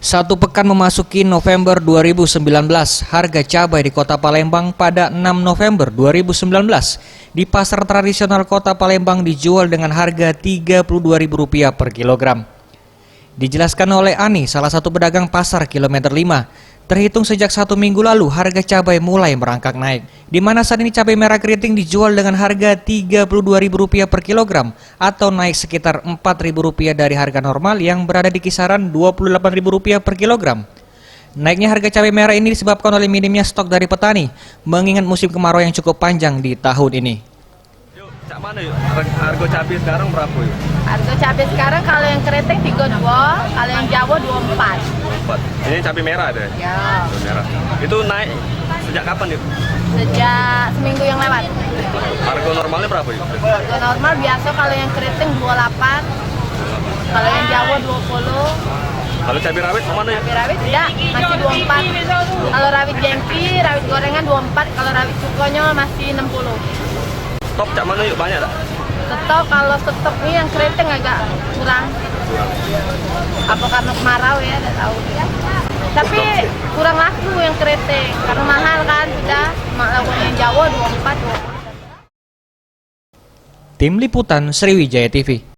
Satu pekan memasuki November 2019, harga cabai di Kota Palembang pada 6 November 2019 di pasar tradisional Kota Palembang dijual dengan harga Rp32.000 per kilogram. Dijelaskan oleh Ani, salah satu pedagang pasar kilometer 5, terhitung sejak 1 minggu lalu harga cabai mulai merangkak naik, di mana saat ini cabai merah keriting dijual dengan harga Rp32.000 per kilogram atau naik sekitar Rp4.000 dari harga normal yang berada di kisaran Rp28.000 per kilogram. Naiknya harga cabai merah ini disebabkan oleh minimnya stok dari petani, mengingat musim kemarau yang cukup panjang di tahun ini. Cak mana yuk? Harga cabai sekarang berapa yuk? Harga cabai sekarang kalau yang keriting 32, kalau yang Jawa 24. Ini cabai merah ada? Ya. Cabai merah. Itu naik sejak kapan yuk? Sejak seminggu yang lewat. Harga normalnya berapa yuk? Harga normal biasa kalau yang keriting 28, kalau yang Jawa 20. Kalau cabai rawit mana yuk? Cabai rawit tidak, masih 24. Kalau rawit jengki, rawit gorengan 24, kalau rawit cukonya masih 60. Stok cak mana yuk? Banyak tak? Stok, kalau stok ini yang keriting agak kurang. Apa karena kemarau ya, tidak tahu. Tapi kurang laku yang keriting, karena mahal kan sudah. Kalau yang Jawa 24, 20. Tim Liputan Sriwijaya TV.